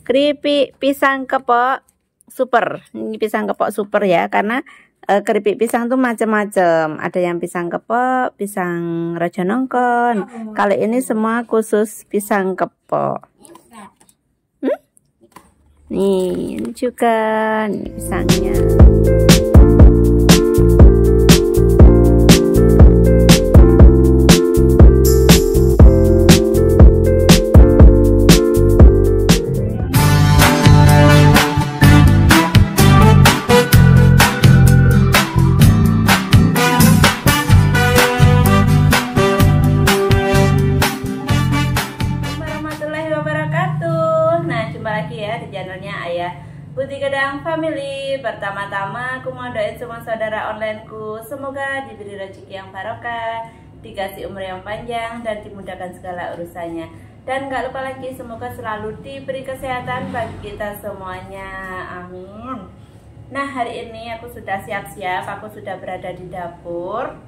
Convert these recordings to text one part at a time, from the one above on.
keripik pisang kepok super. Ini pisang kepok super ya, karena keripik pisang tuh macam-macam. Ada yang pisang kepok, pisang raja nongkon. Kalau ini semua khusus pisang kepok. Nih, ini juga nih pisangnya. Putih Gedang Family. Pertama-tama aku mau doain semua saudara onlineku, semoga diberi rezeki yang barokah, dikasih umur yang panjang, dan dimudahkan segala urusannya. Dan gak lupa lagi, semoga selalu diberi kesehatan bagi kita semuanya, amin. Nah, hari ini aku sudah siap-siap, aku sudah berada di dapur.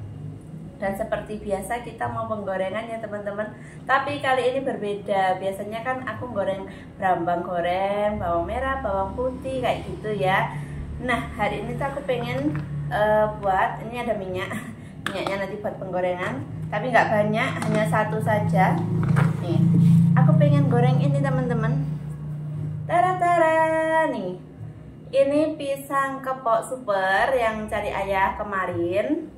Dan seperti biasa kita mau penggorengan ya teman-teman. Tapi kali ini berbeda. Biasanya kan aku goreng brambang goreng, bawang merah, bawang putih kayak gitu ya. Nah, hari ini tuh aku pengen buat, ini ada minyak. Minyaknya nanti buat penggorengan. Tapi nggak banyak, hanya satu saja. Nih, aku pengen goreng ini teman-teman. Tara-tara nih. Ini pisang kepok super yang cari ayah kemarin.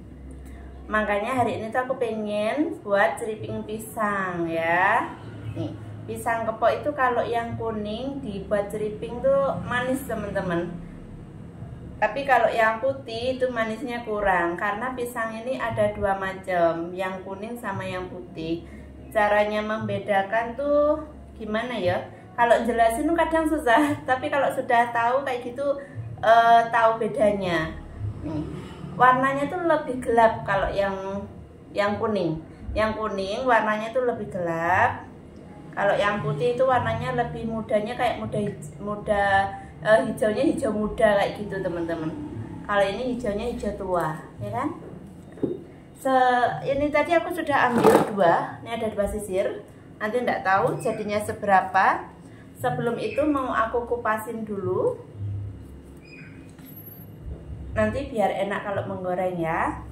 Makanya hari ini tuh aku pengen buat ceriping pisang ya. Nih, pisang kepok itu kalau yang kuning dibuat ceriping tuh manis teman-teman. Tapi kalau yang putih itu manisnya kurang, karena pisang ini ada dua macam, yang kuning sama yang putih. Caranya membedakan tuh gimana ya? Kalau jelasin tuh kadang susah, tapi kalau sudah tahu kayak gitu tahu bedanya. Nih, warnanya tuh lebih gelap kalau yang kuning. Yang kuning warnanya tuh lebih gelap. Kalau yang putih itu warnanya lebih mudanya kayak hijaunya hijau muda kayak gitu teman-teman. Kalau ini hijaunya hijau tua, ya kan? Ini tadi aku sudah ambil dua. Ini ada dua sisir. Nanti enggak tahu jadinya seberapa. Sebelum itu mau aku kupasin dulu. Nanti biar enak kalau menggoreng ya.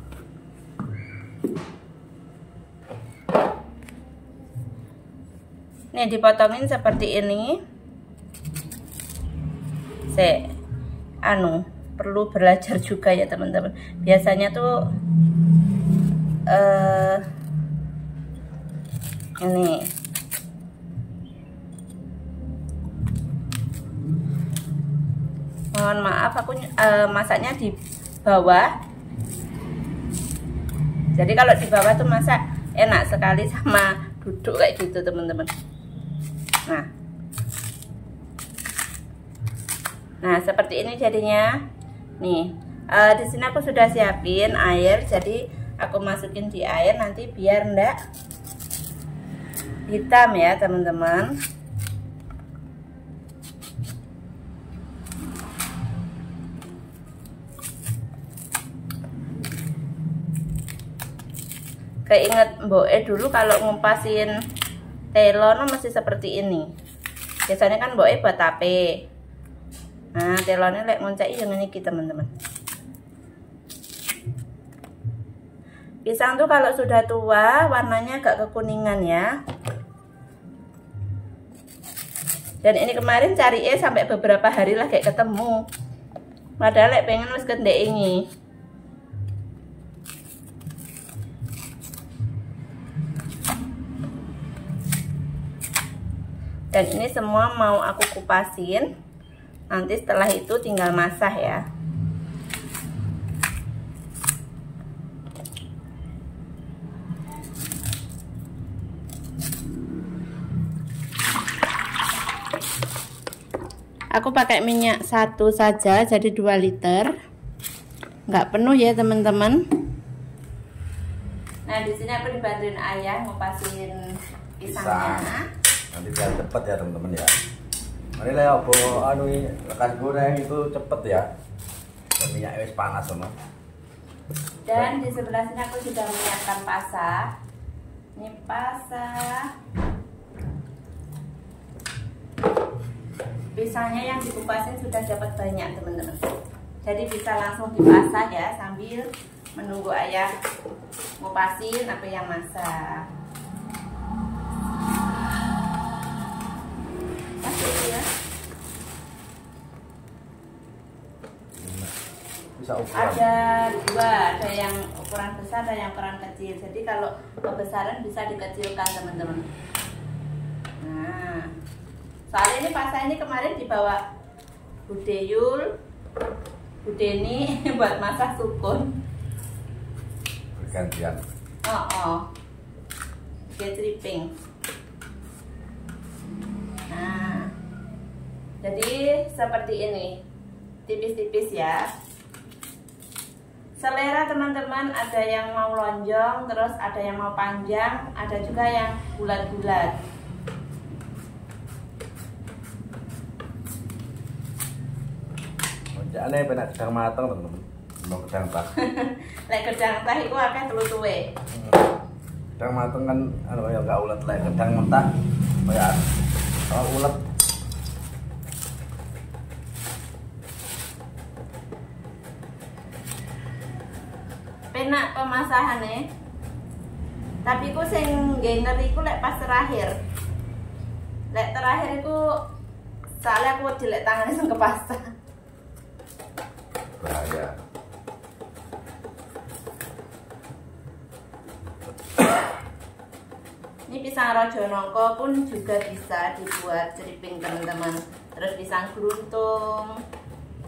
Nih dipotongin seperti ini. Perlu belajar juga ya teman-teman. Biasanya tuh ini mohon maaf aku masaknya di bawah. Jadi kalau di bawah tuh masak enak sekali sama duduk kayak gitu teman-teman. Nah seperti ini jadinya. Nih di sini aku sudah siapin air, jadi aku masukin di air nanti biar enggak hitam ya teman-teman. Keinget Mbok dulu kalau ngupasin telon masih seperti ini. Biasanya kan Mbok buat tape. Nah, telonnya lek ngoncai yang ini teman-teman. Pisang tuh kalau sudah tua warnanya agak kekuningan ya. Dan ini kemarin cari sampai beberapa hari lah kayak ketemu. Padahal lek pengen wis gendek ini. Dan ini semua mau aku kupasin. Nanti setelah itu tinggal masak ya. Aku pakai minyak satu saja, jadi 2 liter. Nggak penuh ya teman-teman. Nah di sini aku dibantuin ayah ngupasin pisangnya. Nanti biar cepet ya teman-teman ya. Mari lah apa lekas goreng itu cepet ya. Minyak wis panas semua. Dan di sebelah sini aku sudah menyiapkan pasah. Ini pasah. pisangnya yang dikupasin sudah dapat banyak teman-teman. Jadi bisa langsung dipasah ya sambil menunggu ayah ngupasin apa yang masak. Ya. Bisa ukuran. Ada dua, ada yang ukuran besar, ada yang ukuran kecil. Jadi kalau kebesaran bisa dikecilkan teman-teman. Nah, soalnya ini pasah ini kemarin dibawa Bude Yul, Bude Ni buat masak sukun. Bergantian. Dia tripping. Nah, jadi seperti ini, tipis-tipis ya. Selera teman-teman, ada yang mau lonjong, terus ada yang mau panjang, ada juga yang bulat-bulat. Aneh penak gedang mateng teman-teman. Mau gedang tak. Lek gedang tah iku akeh telu tuwe. Gedang mateng kan ya enggak ulet, lek gedang mentah kayak ulet. Penak pemasahane. Tapi ku sing ngger iku lek pas terakhir. Lek terakhir iku soalnya aku wedi lek tangane sing kepasah. Bahaya. Ini pisang rojo nongko pun juga bisa dibuat ceriping teman-teman. Terus pisang gruntung,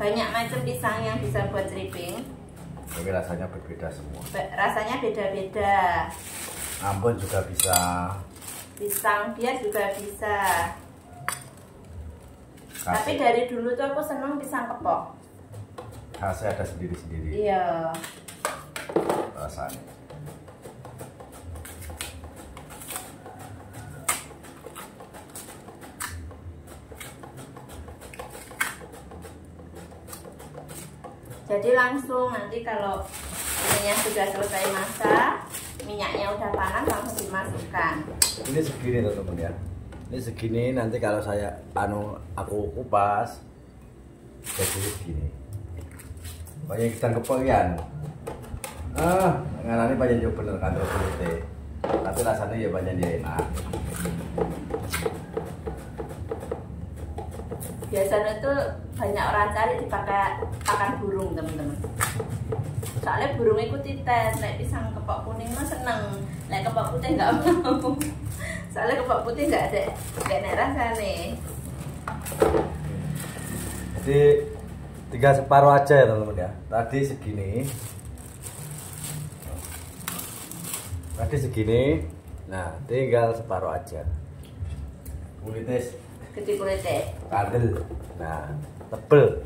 banyak macam pisang yang bisa buat ceriping. Tapi rasanya berbeda semua. Rasanya beda-beda. Ambon juga bisa. Pisang bias juga bisa. Kasih. Tapi dari dulu tuh aku seneng pisang kepok. Khasnya ada sendiri-sendiri. Iya. Rasanya. Jadi langsung nanti kalau ininya sudah selesai masak, minyaknya udah panas, langsung dimasukkan. Ini segini teman-teman ya. Ini segini, nanti kalau saya aku kupas jadi segini. Banyak kita kepoyan. Ngarani banyak juga bener kan kulitnya. Tapi rasanya ya banyak dia enak. Biasanya tuh banyak orang cari dipakai pakan burung teman-teman. Soalnya burung itu tites, like pisang kepok kuning mah seneng, like kepok putih nggak mau. Soalnya kepok putih nggak ada rasanya. Jadi tinggal separuh aja ya teman-teman ya. Tadi segini. Nah, tinggal separuh aja. Kulitnya Gede kulitnya. kadel. Nah, tebel.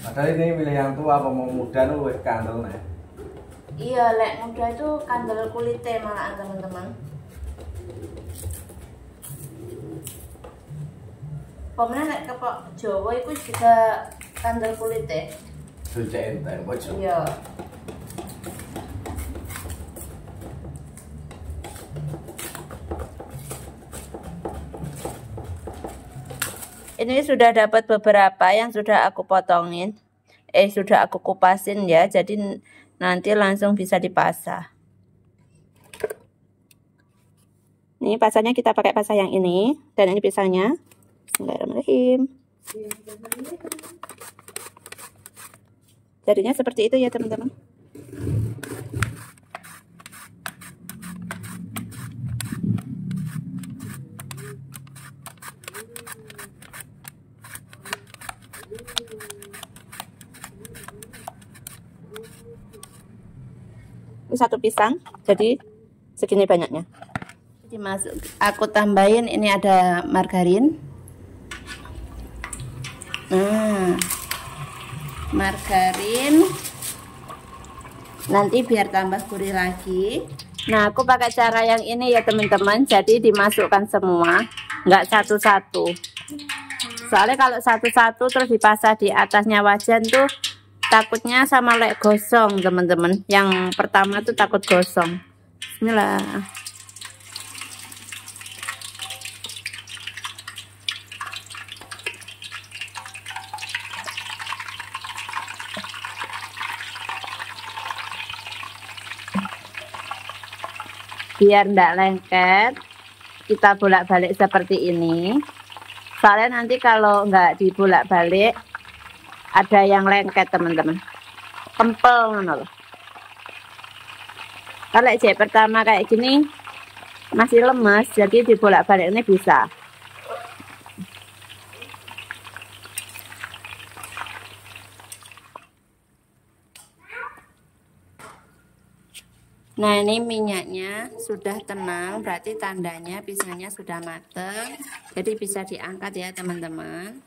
Padahal ini milih yang tua apa mau muda nih wes kandel nih. Iya, lek muda itu kandel kulitnya malahan teman-teman. Pemenang lek kepok Jawa itu juga kandel kulitnya. Suci ente, bocor. Iya. Ini sudah dapat beberapa yang sudah aku potongin. Sudah aku kupasin ya. Jadi nanti langsung bisa dipasah. Ini pasanya kita pakai pasah yang ini. Dan ini pisangnya. Bismillahirrahmanirrahim. Jadinya seperti itu ya teman-teman. Ini satu pisang, jadi segini banyaknya. Dimasuk, aku tambahin ini ada margarin. Nah, margarin nanti biar tambah gurih lagi. Nah, aku pakai cara yang ini ya teman-teman. Jadi dimasukkan semua, nggak satu-satu. Soalnya kalau satu-satu terus dipasah di atasnya wajan tuh takutnya sama lek gosong teman-teman. Yang pertama tuh takut gosong. Bismillah. Biar ndak lengket, kita bolak-balik seperti ini. Soalnya nanti kalau nggak dibolak-balik, ada yang lengket teman-teman. Kempel loh. Kalau jahit pertama kayak gini masih lemes, jadi dibolak-balik ini bisa. Nah, ini minyaknya sudah tenang, berarti tandanya pisangnya sudah mateng. Jadi bisa diangkat ya teman-teman.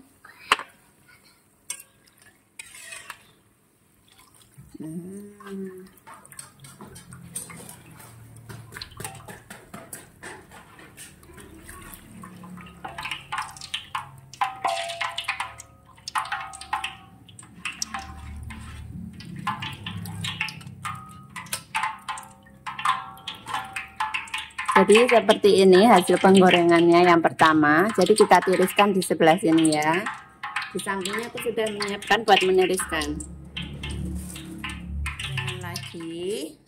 Jadi seperti ini hasil penggorengannya yang pertama. Jadi kita tiriskan di sebelah sini ya. Di sampingnya aku sudah menyiapkan buat meniriskan. Gorengan lagi.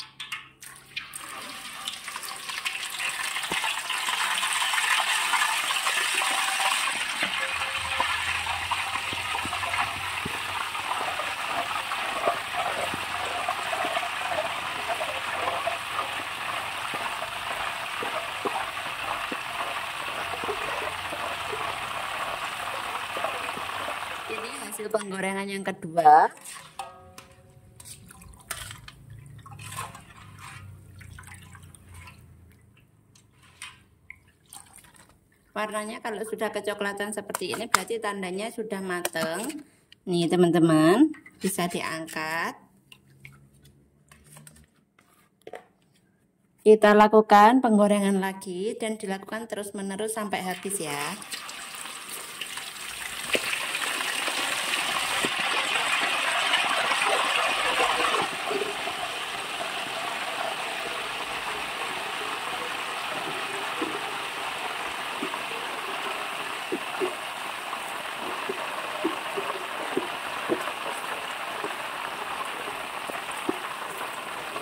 Hasil penggorengan yang kedua. Warnanya kalau sudah kecoklatan seperti ini berarti tandanya sudah mateng. Nih teman-teman, bisa diangkat. Kita lakukan penggorengan lagi dan dilakukan terus-menerus sampai habis ya.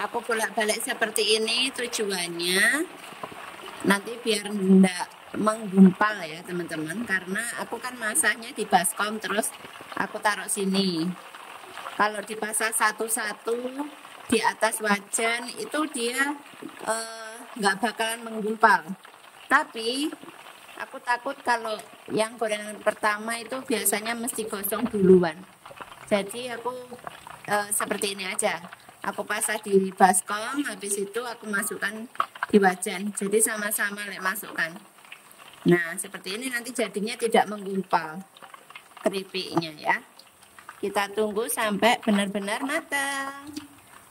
Aku bolak-balik seperti ini tujuannya nanti biar enggak menggumpal ya teman-teman, karena aku kan masaknya di baskom terus aku taruh sini. Kalau dipasang satu-satu di atas wajan itu dia nggak bakalan menggumpal. Tapi aku takut kalau yang gorengan pertama itu biasanya mesti gosong duluan. Jadi aku seperti ini aja. Aku pasang di baskom, habis itu aku masukkan di wajan. Jadi sama-sama masukkan. Nah, seperti ini nanti jadinya tidak menggumpal keripiknya ya. Kita tunggu sampai benar-benar matang.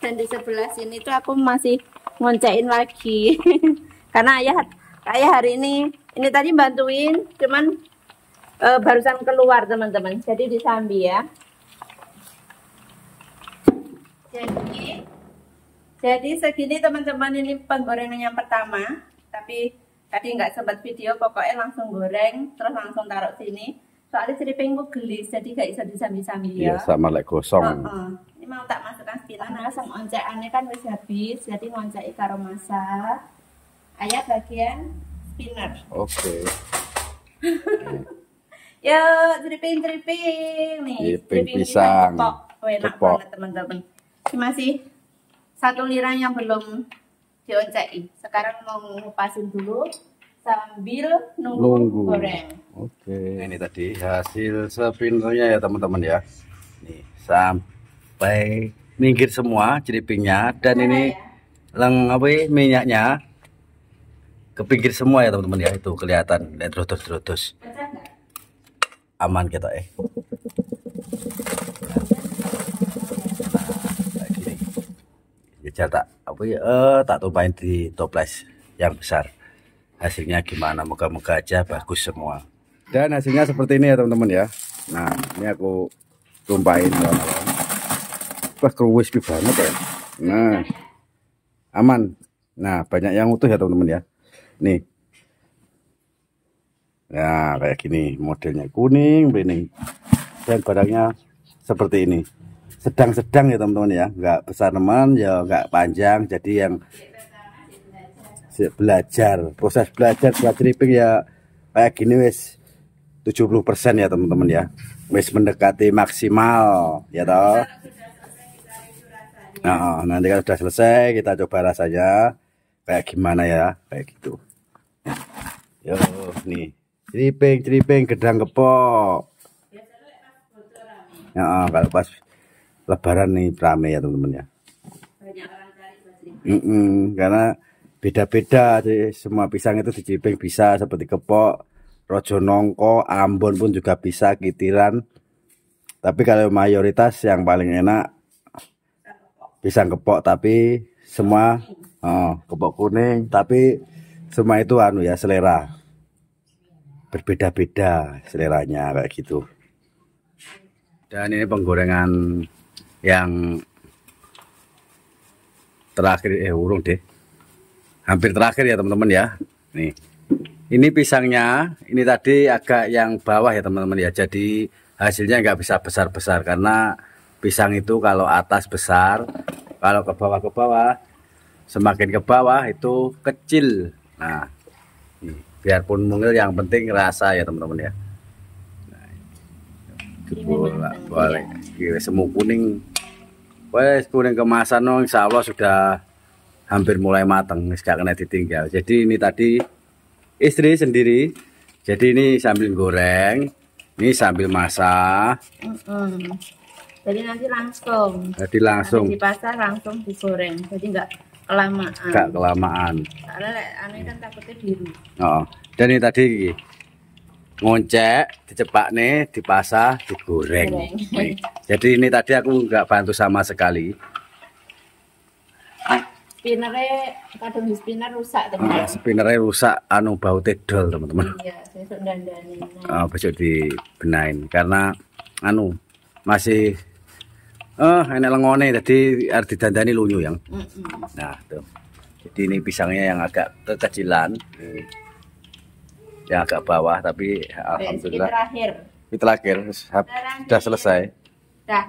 Dan di sebelah sini tuh aku masih ngoncein lagi. Karena ayah hari ini tadi bantuin, cuman barusan keluar teman-teman. Jadi disambi ya. Jadi segini teman-teman, ini penggorengan yang pertama. Tapi tadi nggak sempat video, pokoknya langsung goreng terus langsung taruh sini. Soalnya seripingku gelis, jadi nggak bisa disambi-sambi ya. Iya, sama like gosong. Ini mau tak masukkan spinach, langsung oncekannya kan wis habis, jadi ngonceki karo masak. Ayah bagian spinach. Oke. Yo, seriping nih. Seriping pisang. Enak banget teman-teman. Ini masih 1 lira yang belum dionceki. Sekarang mau ngupasin dulu sambil nunggu goreng. Oke. Ini tadi hasil spinnernya ya teman-teman ya. Nih sampai minggir semua jeripingnya, dan ini minyaknya ke pinggir semua ya teman-teman ya. Itu kelihatan dan terus. Aman kita tak tak tumpahin di toples yang besar. Hasilnya gimana, moga-moga aja bagus semua. Dan hasilnya seperti ini ya teman-teman ya. Nah, ini aku tumpahin. Wah, crispy banget ya. Nah, aman. Nah, banyak yang utuh ya teman-teman ya. Nih. Nah, kayak gini modelnya, kuning bening. Dan barangnya seperti ini. Sedang-sedang ya teman-teman ya, nggak besar teman ya, nggak panjang, jadi yang belajar, proses belajar buat ceriping ya kayak gini wis 70% ya teman-teman ya, wis mendekati maksimal ya toh. Nah, nanti kalau sudah selesai kita coba rasanya kayak gimana ya, kayak gitu. Yo nih, ceriping gedang kepok. Ya, kalau pas Lebaran nih rame ya teman-teman ya. Karena beda-beda sih, semua pisang itu diceriping bisa, seperti kepok, rojo nongko, Ambon pun juga bisa, kitiran. Tapi kalau mayoritas yang paling enak pisang kepok, tapi semua kepok kuning, tapi semua itu anu ya, selera. Berbeda-beda seleranya kayak gitu. Dan ini penggorengan yang terakhir, urung deh, hampir terakhir ya teman-teman ya. Nih, ini pisangnya, ini tadi agak yang bawah ya teman-teman ya. Jadi hasilnya nggak bisa besar-besar karena pisang itu kalau atas besar, kalau ke bawah semakin ke bawah itu kecil. Nah, biarpun mungil yang penting rasa ya teman-teman ya. Boleh semu kuning, wes kuning kemasan no, insya Allah sudah hampir mulai matang, gak kena ditinggal. Jadi ini tadi istri sendiri, jadi ini sambil goreng, ini sambil masak. Jadi nanti langsung. Jadi langsung di pasar langsung digoreng, jadi nggak kelamaan. Nggak kelamaan. Karena anu kan takutnya biru. Dan ini tadi ngoncek, dicepak nih, dipasah, digoreng. Jadi ini tadi aku nggak bantu sama sekali. Spinnernya kadang di spinner rusak teman-teman. Spinnernya rusak, anu bau tedol teman-teman. Iya, besok dandanin. Besok dibenain karena anu masih enak lengone, jadi harus didandani lunyu yang. Nah tuh. Jadi ini pisangnya yang agak kekecilan. Yang agak bawah, tapi alhamdulillah ini terakhir sudah selesai. Sudah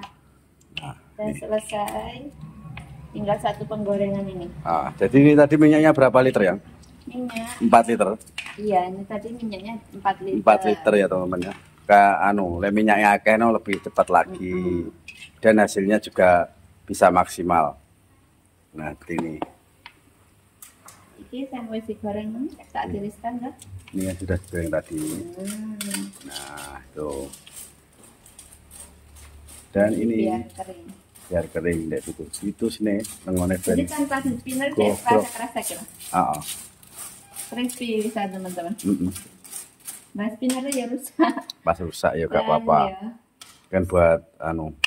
selesai, tinggal satu penggorengan ini. Jadi ini tadi minyaknya berapa liter yang? Minyak 4 liter. Iya, ini tadi minyaknya 4 liter. 4 liter ya teman-teman ya. Minyaknya akeh lebih cepat lagi. Dan hasilnya juga bisa maksimal. Nah ini yang wis digoreng tak tiriskan dah. Ini yang sudah digoreng tadi. Nah itu. Dan ini biar kering deh itu sini lengone ben. Ini tanpa spinner kerasa kira. Crispy bisa teman-teman. Mas spinnernya ya rusak. Pas rusak ya gak apa-apa. Kan buat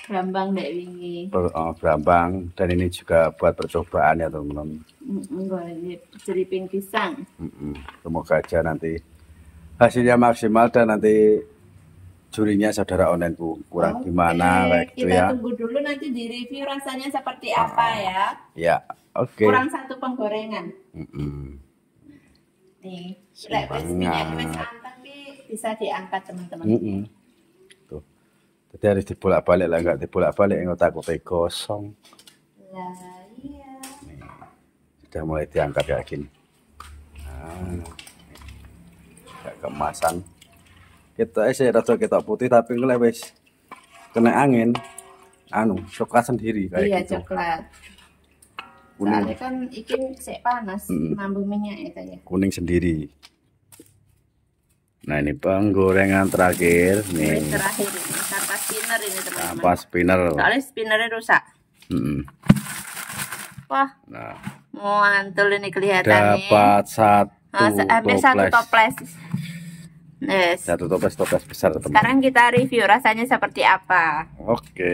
berambang dek wingi. Berambang, dan ini juga buat percobaan ya teman-teman. Ceriping pisang. Semoga aja nanti hasilnya maksimal dan nanti jurinya saudara onlineku kurang gimana kayak gitu ya. Kita tunggu dulu nanti di review rasanya seperti apa ya. Ya, oke. Kurang satu penggorengan. Nih, minyaknya tapi bisa diangkat teman-teman. Tuh. Jadi harus dibolak-balik lah, nggak dibolak-balik nggak takutnya gosong. Lah iya. Nih, sudah mulai diangkat kayak gini. Kayak kemasan. Kita rada putih tapi ngelewes kena angin, coklat sendiri kayak iya, gitu. Coklat. Soalnya kan ikan sek panas, nambah minyak itu ya. Kuning sendiri. Nah ini penggorengan terakhir nih. Terakhir ini tanpa spinner ini teman-teman. Tanpa spinner. Soalnya spinnernya rusak. Wah. Nah. Mantul ini kelihatannya. Dapat hampir satu toples. Yes. Satu toples besar teman. Sekarang kita review rasanya seperti apa. Oke.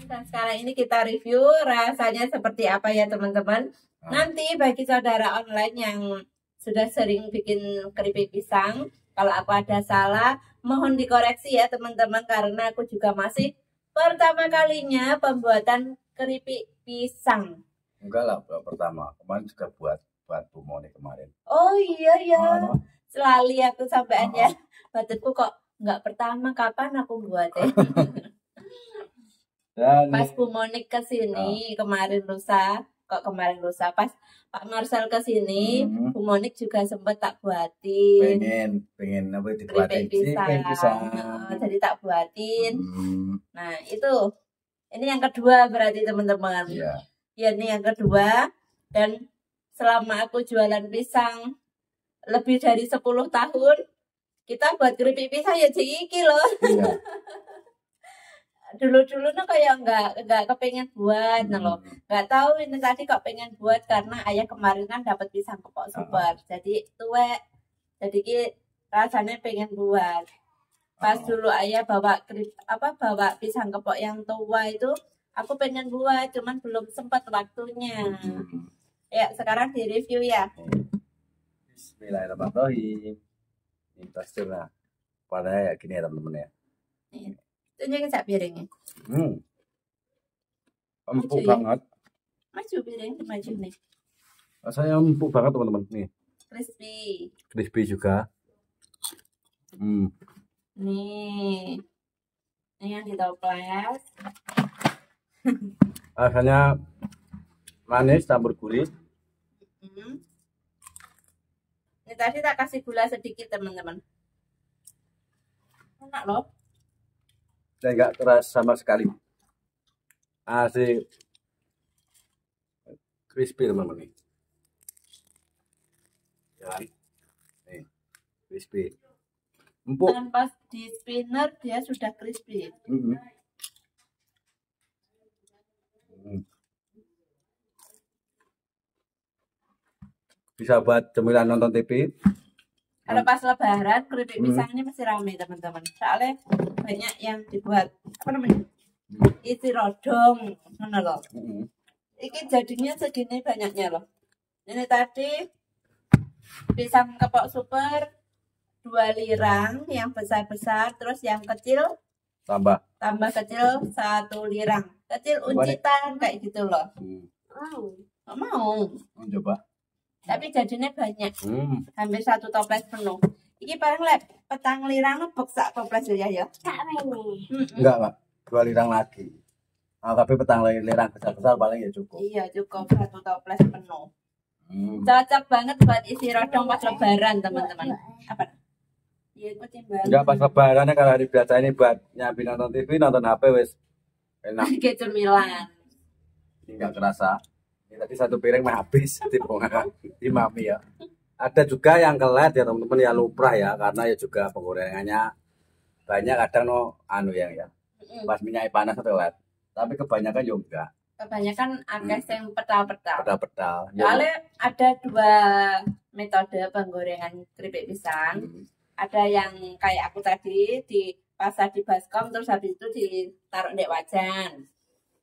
Dan sekarang ini kita review rasanya seperti apa ya teman-teman. Nanti bagi saudara online yang sudah sering bikin keripik pisang, kalau aku ada salah mohon dikoreksi ya teman-teman, karena aku juga masih pertama kalinya pembuatan keripik pisang. Enggak lah, pertama. Kemarin juga buat Bu Moni kemarin. Oh iya ya. Selalu aku sampainya batukku kok nggak pertama, kapan aku buatnya. Dan pas Bu Monik kesini kemarin lusa, kok kemarin lusa. Pas Pak Marcel kesini, Bu Monik juga sempet tak buatin. Pengen apa Keripik dibuatin pisang. Jadi tak buatin. Nah itu, ini yang kedua berarti teman-teman. Iya. Ya ini yang kedua. Dan selama aku jualan pisang lebih dari 10 tahun, kita buat keripik pisang ya iki loh. Iya. Dulu-dulu tuh kayak nggak kepengen buat loh, nggak tahu ini tadi kok pengen buat karena ayah kemarin kan dapat pisang kepok super, jadi tuwek, jadi rasanya pengen buat. Pas dulu ayah bawa bawa pisang kepok yang tua itu, aku pengen buat, cuman belum sempat waktunya. Ya sekarang di review ya. Bismillahirrahmanirrahim. Ini teksturnya pada ya gini ya teman-teman ya. Tunjukin sak piringnya. Empuk banget. Maju piring, maju nih. Rasanya empuk banget teman-teman nih. Crispy. Crispy juga. Nih. Ini yang ditoples. Rasanya manis campur gurih. Ini tadi tak kasih gula sedikit teman-teman. Enak loh. Dan nggak keras sama sekali. Asli crispy teman-teman nih. Ya, nih crispy. Empuk. Dan pas di spinner dia sudah crispy. Bisa buat cemilan nonton TV. Kalau pas lebaran keripik pisang ini masih ramai teman-teman. Soalnya banyak yang dibuat apa namanya? Isi rodong, mana loh? Ini jadinya segini banyaknya loh. Ini tadi pisang kepok super 2 lirang yang besar-besar, terus yang kecil tambah kecil 1 lirang. Kecil uncitan kayak gitu loh. Nggak mau. Coba. Tapi jadinya banyak. Hampir 1 toples penuh. Iki paling petang lirang nebek sak toples ya ya. Enggak, Pak. 2 lirang lagi. Tapi petang lirang besar-besar paling ya cukup. Iya, cukup 1 toples penuh. Cocok banget buat isi rodong pas lebaran, teman-teman. Apa? Iya, itu timbang. Enggak pas lebaran kalau hari biasa ini buat nyambi nonton TV, nonton HP wes enak. Kayak cemilan. Enggak kerasa. Ini tadi 1 piring mah habis di mami ya. Ada juga yang kelet ya teman-teman ya, luprah ya, karena ya juga penggorengannya banyak, kadang yang ya. Pas minyak panas atau kelet. Tapi kebanyakan juga. Kebanyakan ada yang petal-petal. Petal-petal. Soalnya ada 2 metode penggorengan keripik pisang. Ada yang kayak aku tadi dipasar di baskom, terus habis itu ditaruh di wajan.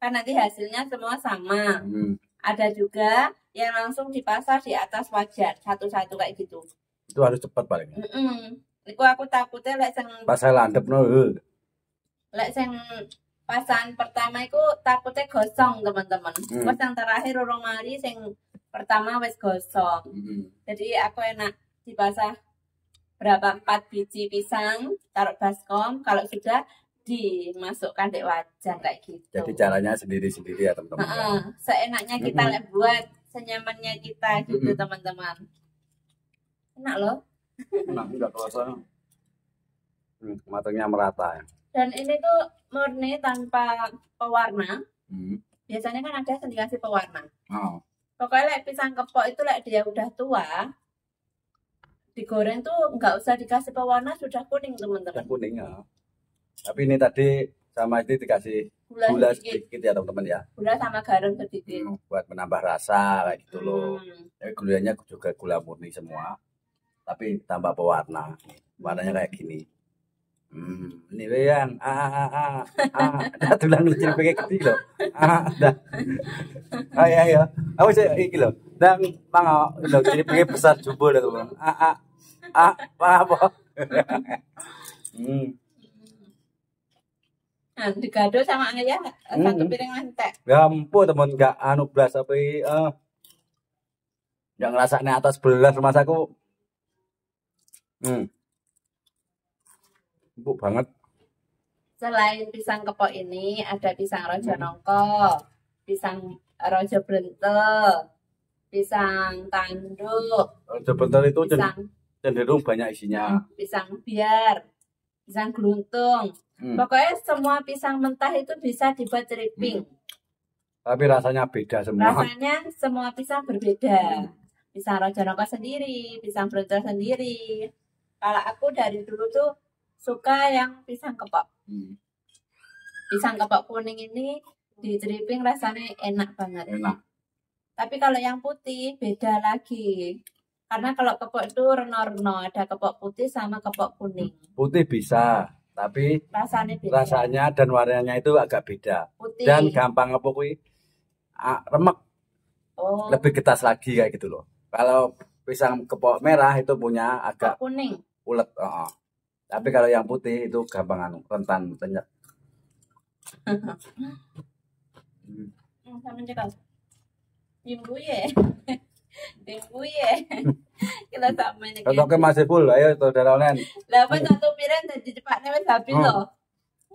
Kan nanti hasilnya semua sama. Ada juga yang langsung dipasar di atas wajan satu-satu kayak gitu. Itu harus cepat paling. Iku aku takutnya lek sing pas saya landep lek sing pasan pertama itu takutnya gosong teman-teman. Pas yang terakhir urung mari sing pertama wis gosong. Jadi aku enak dipasah berapa 4 biji pisang taruh baskom, kalau sudah dimasukkan di wajan kayak gitu. Jadi caranya sendiri-sendiri ya teman-teman. Seenaknya kita buat, senyamannya kita gitu teman-teman. Enak loh. Enak, enggak kerasa. Matangnya merata ya. Dan ini tuh murni tanpa pewarna. Biasanya kan ada yang dikasih pewarna. Pokoknya pisang kepok itu dia udah tua, digoreng tuh nggak usah dikasih pewarna, sudah kuning teman-teman. Sudah kuning ya. Tapi ini tadi sama ini dikasih gula sedikit ya teman-teman ya. Gula sama garam sedikit. Buat menambah rasa kayak gitu loh. Tapi gulanya juga gula murni semua. Tapi tambah pewarna. Warnanya kayak gini. Ini yang ada tulang kecil pakai kecil loh. Ayo. Aku sih iki loh. Dan mang lo jadi pakai besar jumbo loh teman. Apa? Nah, digado sama ayah 1 piring lantek. Gampang teman, nggak belas tapi nggak ngerasain atas belas rumah aku. Empuk banget. Selain pisang kepok ini ada pisang raja nongko, pisang rojo brentel, pisang tanduk, Rojo bentel itu pisang cenderung banyak isinya. pisang biar, pisang geluntung. Pokoknya semua pisang mentah itu bisa dibuat ceriping. Tapi rasanya beda semua. Rasanya semua pisang berbeda. Pisang rojo nongko sendiri, pisang brentel sendiri. Kalau aku dari dulu tuh suka yang pisang kepok. Pisang kepok kuning ini di ceriping rasanya enak banget. Enak. Tapi kalau yang putih beda lagi. Karena kalau kepok itu reno-reno, ada kepok putih sama kepok kuning. Putih bisa, tapi Rasanya beda. rasanya dan warnanya itu agak beda. Putih. Dan gampang ngepokui remek, Oh, lebih getas lagi kayak gitu loh. Kalau pisang kepok merah itu punya agak kepok kuning. ulet. Tapi kalau yang putih itu gampang rentan penyet. Sama cekal. Timbu ya. Timbu ya. Kita sama ini. Stoknya masih full, ayo saudara online. Lah apa satu piring tadi cepatnya wis habis loh.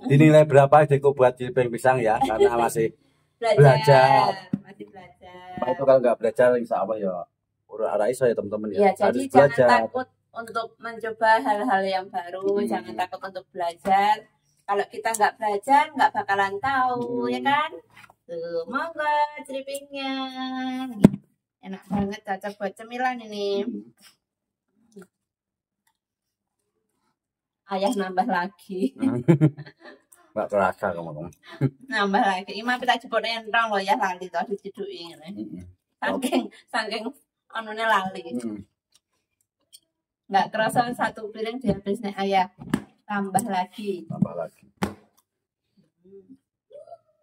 Dinilai berapa Deko buat ceriping pisang ya, karena masih belajar. Masih belajar. Nah, itu kalau nggak belajar insya Allah ya ora iso ya teman-teman ya. Ya, jadi Harus jangan belajar. takut untuk mencoba hal-hal yang baru, jangan takut untuk belajar. Kalau kita nggak belajar, nggak bakalan tahu, ya kan? Tuh, monggo ceripingnya. Enak banget, cocok buat cemilan ini. Ayah nambah lagi. Nggak kerasa kamu. Nambah lagi. Ima kita jebol entong loh ya lali toh diceduki ngene. Saking anune lali. Nggak kerasa satu piring dihabisnya ayah. Tambah lagi. Tambah lagi.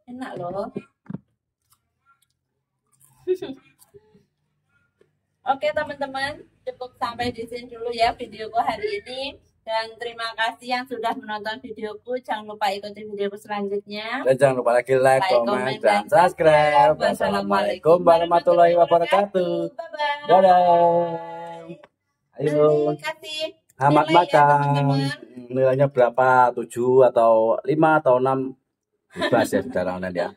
Enak loh. Oke teman-teman, cukup sampai di sini dulu ya videoku hari ini. Dan terima kasih yang sudah menonton videoku. Jangan lupa ikuti videoku selanjutnya. Dan jangan lupa lagi like, comment, dan subscribe. Wassalamualaikum warahmatullahi wabarakatuh. Bye-bye. Dadah. Ayo. Kasih Selamat nilai ya, makan. teman-teman. Nilainya berapa? 7 atau 5 atau 6? Bebas ya saudara online ya.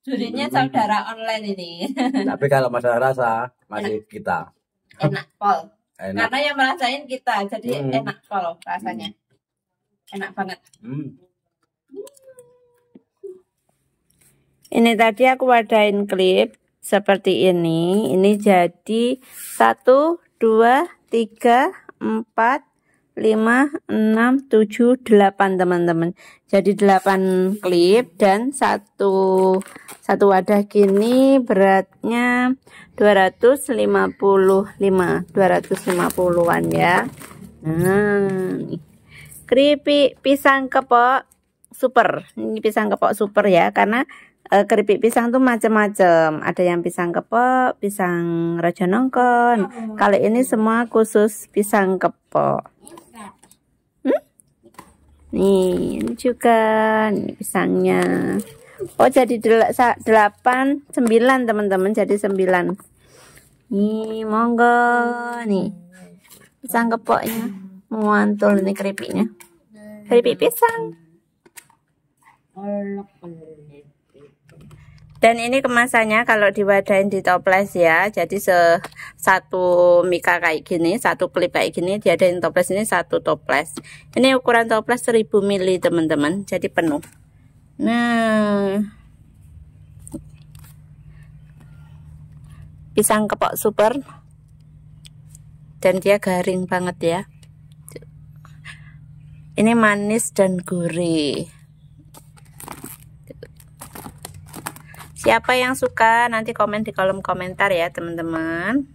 Jurinya saudara online ini. Tapi kalau masalah rasa masih kita. Enak pol. Enak. Karena yang merasain kita, jadi enak pol rasanya. Enak banget. Ini tadi aku wadain klip seperti ini. Ini jadi 1, 2, 3, 4, 5, 6, 7, 8 teman-teman. Jadi 8 klip dan satu wadah gini beratnya 250-an ya. Nah, keripik pisang kepok super. Ini pisang kepok super ya, karena keripik pisang tuh macam-macam. Ada yang pisang kepok, pisang rojo nongkon. Kalau ini semua khusus pisang kepok. Nih, ini juga nih pisangnya. Oh, jadi 8, 9 teman-teman, jadi 9. Nih, monggo nih. Pisang kepoknya. Mantul nih keripiknya. Keripik pisang. Dan ini kemasannya kalau diwadahin di toples ya. Jadi satu mika kayak gini, satu klip kayak gini diadain toples ini satu toples. Ini ukuran toples 1000 ml teman-teman. Jadi penuh. Nah. Pisang kepok super. Dan dia garing banget ya. Ini manis dan gurih. Siapa yang suka nanti komen di kolom komentar ya teman-teman.